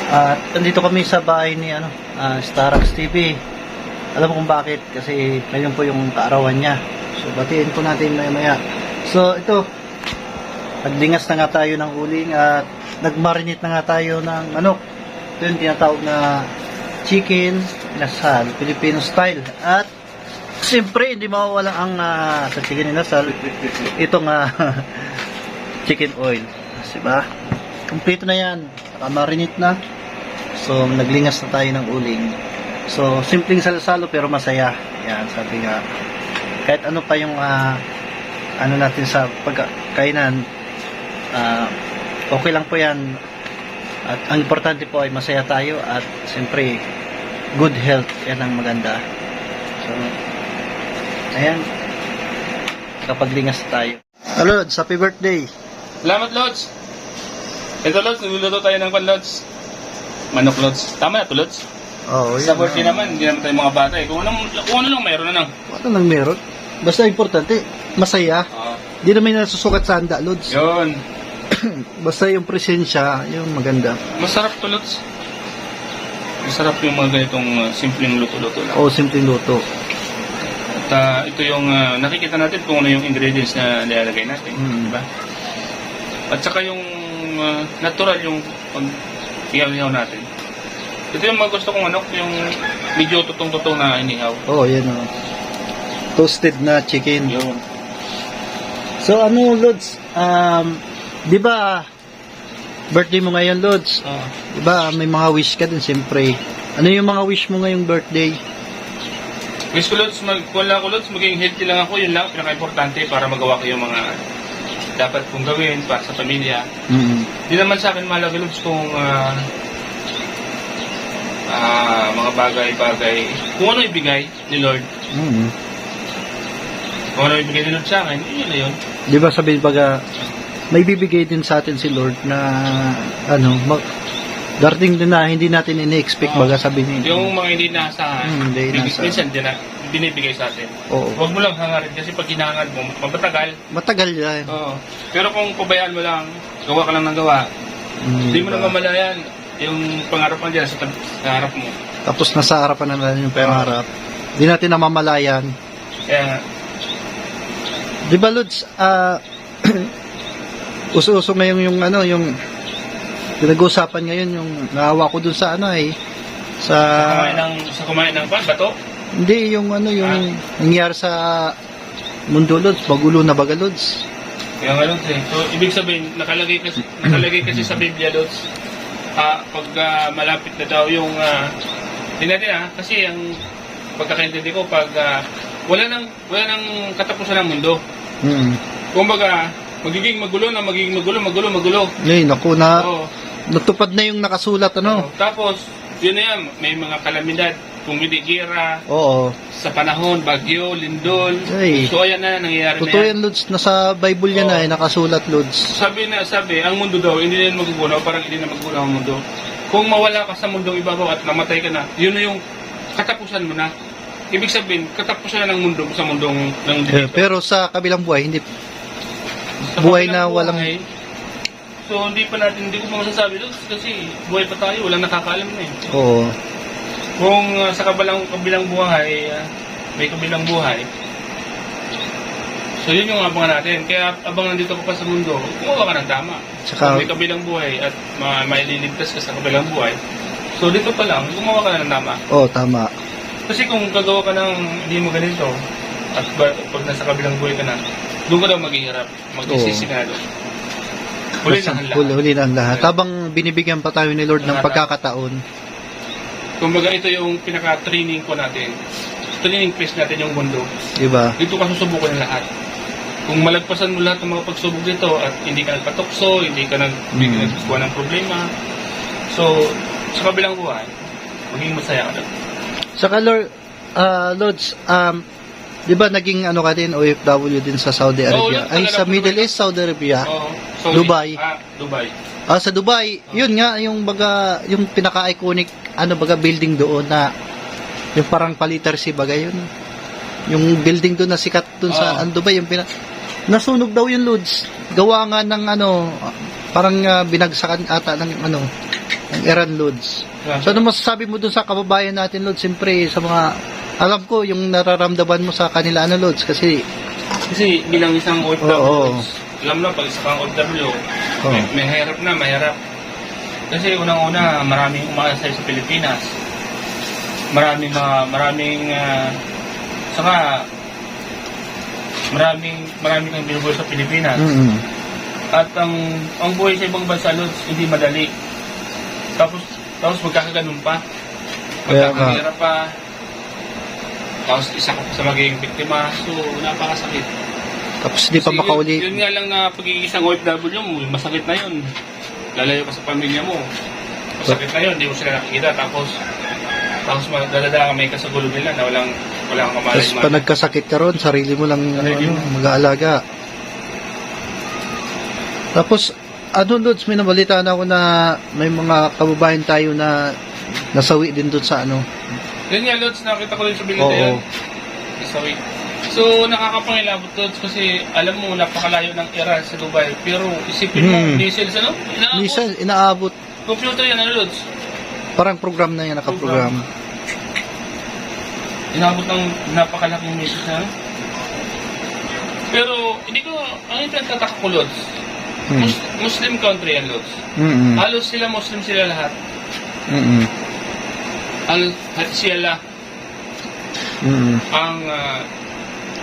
At nandito kami sa bahay ni Starax TV. Alam mo kung bakit? Kasi ngayon po yung kaarawan niya. So batiin po natin maya. So ito, nagdingas na nga tayo ng uling at nagmarinate na nga tayo ng manok. Ito yung tinatawag na chicken inasal, Filipino style. At siyempre hindi mawawala ang sa chicken inasal itong chicken oil. Diba? Kompleto na yan. Marinate na. So, naglingas na tayo ng uling. So, simpleng salasalo pero masaya. Yan, sabi nga. Kahit ano pa yung ano natin sa pagkainan, okay lang po yan. At ang importante po ay masaya tayo at siyempre, good health. Yan ang maganda. So, ayan. Kapaglingas tayo. Lods, happy birthday. Salamat, Lods. Ito, Lods, nagluluto tayo ng Lods. Manok, Lods. Tama na to, Lods. Oh, Sa birthday naman, hindi naman tayo mga bata eh. Kung ano lang, mayroon na lang. Ano nang meron? Basta importante, masaya. Hindi naman nasusukat sa handa, Lods. Yun. Basta yung presensya, yung maganda. Masarap to, Lods. Masarap yung mga ganitong simpleng luto-luto lang. Oo, simpleng luto. At ito yung nakikita natin kung ano yung ingredients na nilalagay natin. Diba? At saka yung natural yung pag-ihaw natin. Ito yung mga gusto kong yung medyo tutong-tutong na inihaw. Oo, yan o. Toasted na chicken. Yun. So, Lods? Di ba, birthday mo ngayon, Lods? Di ba, may mga wish ka din, siyempre. Ano yung mga wish mo ngayong birthday? Wish ko, Lods, maging healthy lang ako. Yun lang, pinaka-importante para magawa ko yung mga dapat kong gawin para sa pamilya. Di naman sa akin mahalaga, Lods, kung mga bagay-bagay. Kung ano ibigay ni Lord. Kung ano ibigay ni Lord sa akin, yun na yun. Di ba sabihin baga, may bibigay din sa atin si Lord na darating din na hindi natin ini-expect baga sabihin. Yung mga hindi naasahan, minsan binibigay sa atin. Oo. Huwag mo lang hangarin kasi pag hinangad mo, matagal. Matagal yan. Oo. Pero kung pabayaan mo lang, gawa ka lang ng gawa, hindi mo na mamalayan yung pangarap mo dyan sa harap mo. Tapos nasa harapan na lang yung pangarap. Hindi natin namamalayan. Kaya, di ba, Lods, uso-uso ngayon yung pinag-uusapan ngayon yung naawa ko dun sa sa kumain ng bato? Hindi, yung nangyari sa mundo, Lods, bagulo na baga, Lods. Kaya nga, Lods eh. So, ibig sabihin, nakalagay kasi sa Biblia, Lods, pag malapit na daw yung, hindi natin kasi ang pagkakaintindi ko, pag wala nang katapusan ng mundo. Kumbaga, magiging magulo. Ngayon, naku, natupad na yung nakasulat, Tapos, yun na yan, may mga kalamidad, kung hindi gira, sa panahon, bagyo, lindol. Ay. So, ayan na, nangyayari totoo na yan. yan, Lods. Nasa Bible yan nakasulat, Lods. Sabi, ang mundo daw, hindi na yan magugunaw, parang hindi na magugunaw ang mundo. Kung mawala ka sa mundong ibabaw at namatay ka na, yun na yung katapusan mo na. Ibig sabihin, katapusan na ng mundo sa mundong ng dito. Pero sa kabilang buhay, hindi Sa buhay kabilang na walang buhay, so hindi ko pa masasabi doon kasi buhay pa tayo, walang nakakaalam na eh. Oo. Kung sa kabilang buhay, may kabilang buhay. So yun yung abangan natin. Kaya abang nandito ka pa sa mundo, gumawa ka ng tama. Kung may kabilang buhay at maililigtas ka sa kabilang buhay, so dito pa lang, gumawa ka na ng tama. Oo, tama. Kasi kung gagawa ka ng hindi mo ganito, at pag nasa kabilang buhay ka na, doon ka daw maghihirap, mag-isisi ka na doon. Huli na ang lahat. Habang binibigyan pa tayo ni Lord ng pagkakataon. Kumbaga ito yung pinaka-training ko natin. Training phase natin yung mundo. Diba? Dito ka susubukan ng lahat. Kung malagpasan mo lahat ng mga pagsubok dito at hindi ka nagpatukso, hindi ka nagkuha ng problema. So, sa kabilang buhay, maging masaya ka doon. Saka Lods, di ba naging ka din, OFW din sa Saudi Arabia? Ay, sa Middle East, Saudi Arabia? Dubai. Dubai. Sa Dubai, yun nga, yung pinaka-iconic, building doon na, yung parang Palitarsi baga yun. Yung building doon na sikat doon sa Dubai, nasunog daw yung Lods. Gawa nga ng parang binagsakan ata ng Ang Iran, Lods. So, ano masasabi mo dun sa kababayan natin, Lods? Siyempre, sa mga, alam ko, yung nararamdaman mo sa kanila, ano, Lods? Kasi bilang isang OFW, Oo. alam na, pag isa kang OFW, Oo. may hirap na, mahirap. Kasi unang-una, maraming umaasay sa Pilipinas. Maraming kang binubuhay sa Pilipinas. At ang buhay sa ibang bansa, Lods, hindi madali. Tapos magkakaganon pa. Kaya nga. Magkakahirap pa. Tapos isa ka sa magiging biktima. So, napakasakit. tapos hindi pa Kasi makauli. Yun nga lang na pag-iisang OFW mo, masakit na yun. Lalayo ka sa pamilya mo. Masakit na yun, hindi mo sila nakikita. Tapos magdadala ka may kasagulo nila na walang Tapos pa kamalay. nagkasakit ka ron, sarili mo lang Sarili mo. mag-aalaga. Tapos, Lods, may nabalitaan ako na may mga kababayan tayo na nasawi din doon sa ano. Yun nga, Lods, nakita ko rin sa bilid Oo. na yun. Sorry. So, nakakapangilabot, Lods, kasi alam mo, napakalayo ng Iran sa Dubai. Pero isipin mo, missiles, ano? Inaabot. Minsan, inaabot. Computer yan, ano, Lods? Parang program na yan, nakaprogram. Inaabot ng napakalaking missiles na, ano? Pero, hindi ko, ang ipinagtataka ko, Lods, Muslim country yan, Lods. Halos sila, Muslim sila lahat. Halos sila ang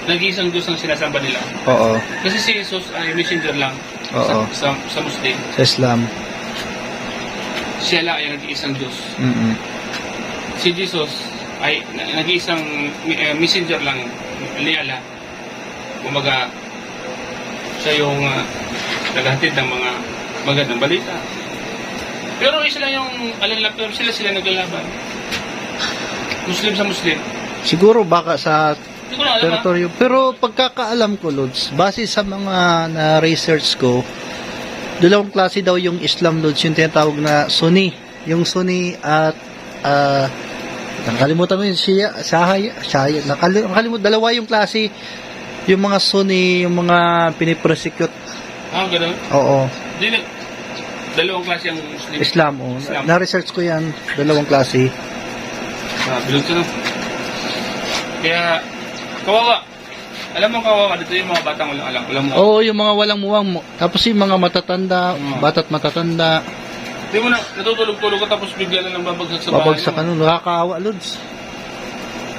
nag-iisang Diyos ang sinasamba nila. Oo. Kasi si Jesus ay messenger lang Oo. sa Muslim. Sa Islam. Siya lang ay nag-iisang Diyos. Si Jesus ay nag-iisang messenger lang ni Allah. Kumaga, siya yung naghatid ng mga magandang balita. Pero isa lang yung alalap, pero sila naglalaban. Muslim sa Muslim. Siguro baka sa Hindi ko na alam. teritoryo. Pero pagkakaalam ko, Lods, base sa mga na-research ko, dalawang klase daw yung Islam, Lods, yung tinatawag na Sunni. Yung Sunni at nakalimutan mo yung Shia, nakalimutan, dalawa yung klase. Yung mga Sunni, yung mga piniprosecute. Ganun. Oo. Dalawang klase ang Muslim. Islam, Islam. Na-research ko yan, dalawang klase. Bilog ka na. Kaya, kawawa. Alam mo kawawa dito yung mga batang walang alam. Alam mo. Oo, yung mga walang muwang. Tapos yung mga matatanda, bata't matatanda, Di mo na, natutulog-tulog ka tapos bigla na lang babagsak sa bahay. babagsak ano, nakakaawa, Lods.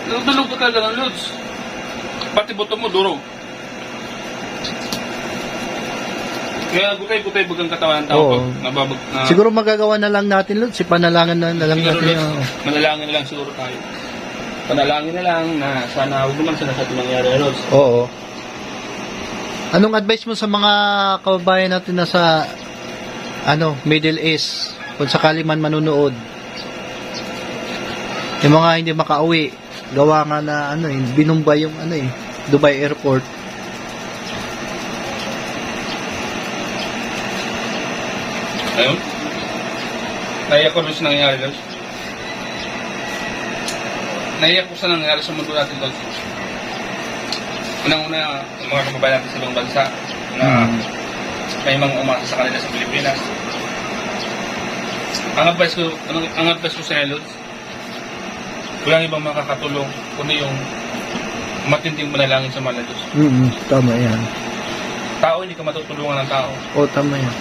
Natutulog ka talaga ng Lods. Pati buto mo, durog. Kaya gutay-gutay bagang katawan ng tao Oo. pag nababag na... Siguro magagawa na lang natin, Lods. Ipanalangin na lang Siguro, natin. Lods, manalangin na lang siguro tayo. Panalangin na lang na sana huwag naman sana sa ito mangyari, Lods. Oo. Anong advice mo sa mga kababayan natin na sa Middle East, kung sakali man manunood? Yung mga hindi makauwi, gawa nga na binumba yung Dubai Airport. Ayun. Naiyak ko rin sa nangyari, Lods. Naiyak ko sa nangyari sa mundo natin, Lods. Unang-una, yung mga kababayan natin sa ibang bansa na may mga umasa sa kanila sa Pilipinas. Ang advice ko sa inyo, Lods, walang ibang makakatulong kundi yung matinding manalangin sa mahal na Diyos. Tama yan. Tao, hindi ka matutulungan ng tao. Oo, tama yan.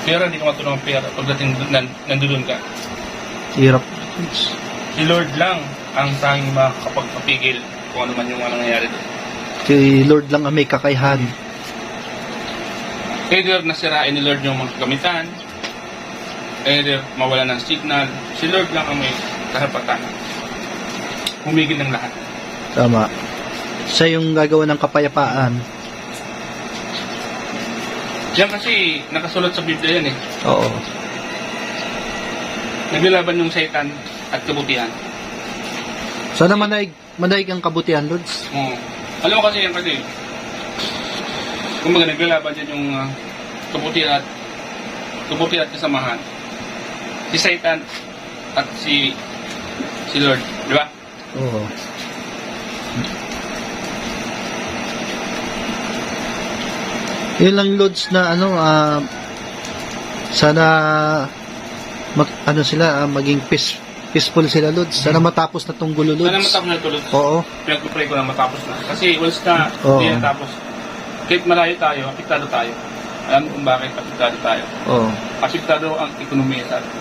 Pera, hindi ka matulungan ng pera. Pagdating nandun ka. Hirap. Si Lord lang ang tanging makakapagpapigil kung ano man yung nangyayari doon. Si Lord lang ang may kakayahan. Either nasirain ni Lord yung mga gamitan, either mawala ng signal, si Lord lang ang may karapatan. Humigil ng lahat. Tama. Siya yung gagawa ng kapayapaan. Yan kasi nakasulat sa Biblia yan eh. Oo. Naglalaban yung Satan at kabutihan. Sana manaig ang kabutihan, Lods. Alam mo kasi yan kasi, kumbaga naglalaban yan yung kabutihan at kasamahan. Si Satan at si Lord, di ba? Oo. Yun lang, Lods, na sana ano sila, maging peaceful sila, Lods. Sana matapos na tong gulo, Sana Lods. matapos na tulad. Oo. Pinag-pray ko na matapos na. Kasi once na Oo. hindi natapos, kahit malayo tayo, apektado tayo. Alam mo kung bakit apektado tayo. Oo. Apektado ang ekonomiya sa atin.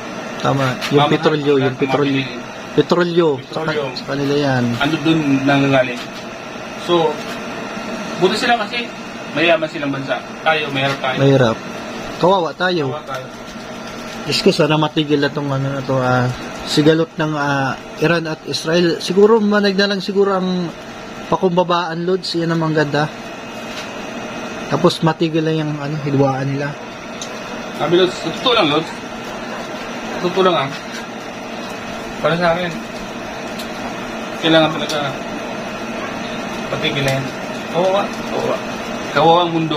Tama. Yung Mamahal petrolyo, ang yung petrolyo. mabilin. Petrolyo. Petrolyo. Sa kanila yan. Ano dun nangangaling. So, buti sila kasi mayaman silang bansa. Tayo, mayroon tayo. Mahirap. Kawawa tayo. Kawawa tayo. Diyos ko, sana matigil na itong ano na to, sigalot ng Iran at Israel. Siguro, manag na lang siguro ang pakumbabaan, Lods. Yan ang ganda. Tapos matigil lang yung hidwaan nila. Sabi Lods, totoo lang Lods. Totoo lang para sa akin, kailangan talaga patigil na yan. Kawawa. Kawawa. Kawawa ang mundo.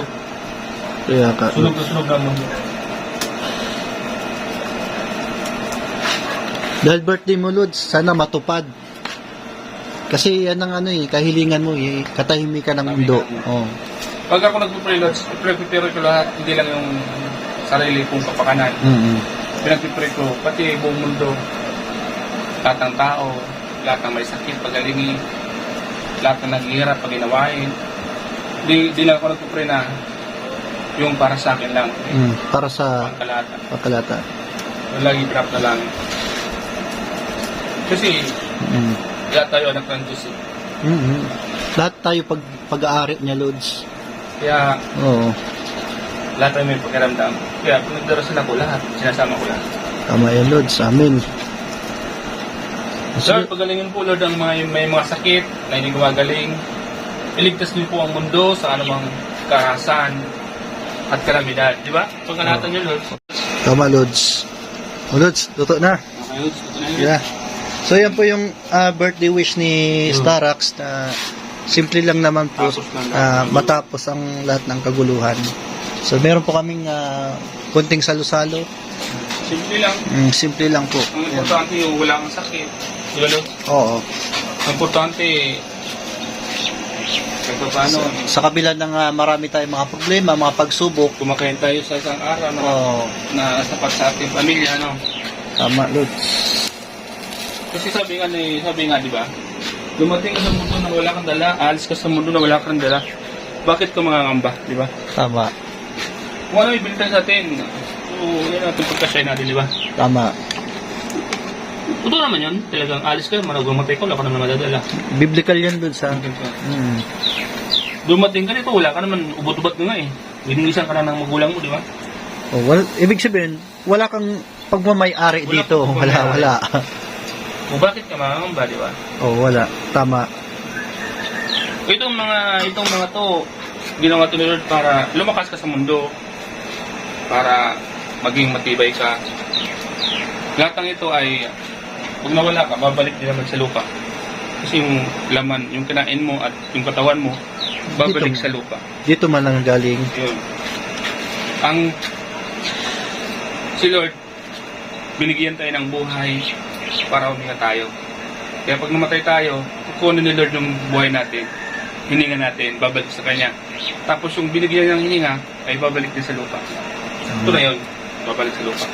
Kaya ka. Sunog na sunog ang mundo. Dahil birthday mo, Lods, sana matupad. Kasi yan ang kahilingan mo, katahimikan ng mundo. Oh. Pag ako nagpupray Lods, prepare ko lahat, hindi lang yung sarili kong kapakanan. Mm-hmm. Pinagpipray ko, pati buong mundo, lahat ng tao, lahat ng may sakit, pagalingin, lahat ng naghihirap, paginawain. Di lang ako nagpupray na yung para sa akin lang. Para sa Pangkalata. pagkalata. Lagi pinap na lang. Kasi, lahat tayo anak ng Diyos. Lahat tayo pag-aari niya, Lods. Kaya, Oo. lahat tayo may pakiramdam. Kaya, kung nagdarasan ako lahat, sinasama ko lahat. Tama yan, Lods. Amen. Lord, pagalingin po Lord ang may mga sakit na hindi gumagaling. Iligtas niyo po ang mundo sa anumang karahasan at kalamidad. Di ba? Pagkalatan niyo, Lord. Tama, Lods. O, Lods, totoo na. Okay, Lord. Ito na yun. Yeah. So, yan po yung birthday wish ni Starax na simple lang naman po Tapos ng lahat. matapos ang lahat ng kaguluhan. So, meron po kaming konting salo-salo. Simple lang. Simple lang po. Ang Yan. importante yung wala kang sakit. Di ba, Lord? Oo. Ang importante, kahit paano, Sa kabila ng marami tayong mga problema, mga pagsubok, kumakain tayo sa isang araw na, oo, na sapat sa ating pamilya, ano? tama, Lods. Kasi sabi nga, di ba? Dumating ka sa mundo na wala kang dala, alis ka sa mundo na wala kang dala. Bakit ka mangangamba, di ba? Tama, Kung ano ibigay sa atin, so, yan natin pagkasya natin, di ba? tama. Totoo naman yun. Talagang alis ka, managumatay ka, wala ka naman madadala. Biblical yan, Lods, ha? Dumating ka nito, wala ka naman, ubot-ubot ka nga eh. Binilisan ka na ng magulang mo, di ba? Ibig sabihin, wala kang pagmamay-ari Wala dito. kang Wala, pagmamay-ari. wala. O bakit ka mangangamba, di ba? Wala. Tama. Itong mga to, ginawa to ni Lord para lumakas ka sa mundo, para maging matibay ka. Lahat ng ito ay, pag nawala ka, babalik din naman sa lupa. Kasi yung laman, yung kinain mo at yung katawan mo, babalik Dito. sa lupa. Dito man lang galing. Yun. Si Lord, binigyan tayo ng buhay para huminga tayo. Kaya pag namatay tayo, kukunin ni Lord yung buhay natin, hininga natin, babalik sa Kanya. Tapos yung binigyan ng hininga, ay babalik din sa lupa. Ito na yun, babalik sa lupa.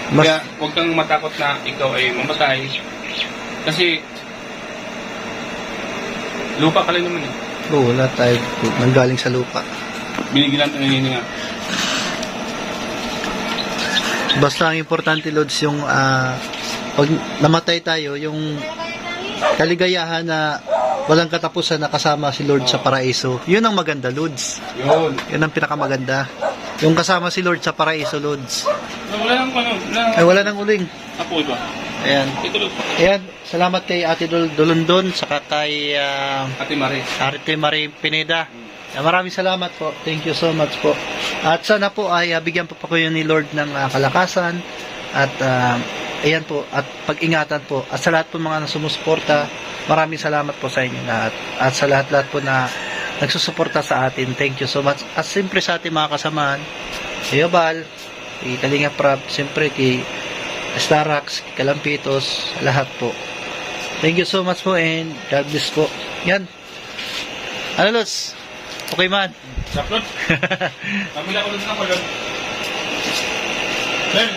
Kaya huwag kang matakot na ikaw ay mamatay. Kasi lupa ka lang naman eh. Wala tayo nanggaling sa lupa. Binigyan natin ng hininga. Basta ang importante, Lods, yung pag namatay tayo, yung kaligayahan na walang katapusan na kasama si Lord sa paraiso. Yun ang maganda, Lods. Yun. Yun ang pinakamaganda. Yung kasama si Lord sa paraiso, Lods. Wala nang Ay, wala nang uling. Apo iba. Ayan. Ito Lord. Ayan. Salamat kay Ate Dolondon, saka kay Ate Marie. Ate Marie Pineda. Maraming salamat po. Thank you so much po. At sana po ay bigyan po pa kayo ni Lord ng kalakasan at ayan po, at pag-ingatan po. At sa lahat po mga sumusuporta, maraming salamat po sa inyo lahat. At sa lahat-lahat po na nagsusuporta sa atin, thank you so much. At siyempre sa ating mga kasamahan, kay Yobal, kay Kalinga Prab, siyempre kay Starax, kay Kalampitos, lahat po. Thank you so much po and God bless po. Yan. Ano, Lods? Okay man. Saplot. Kamila ko doon ng kulot. Ben.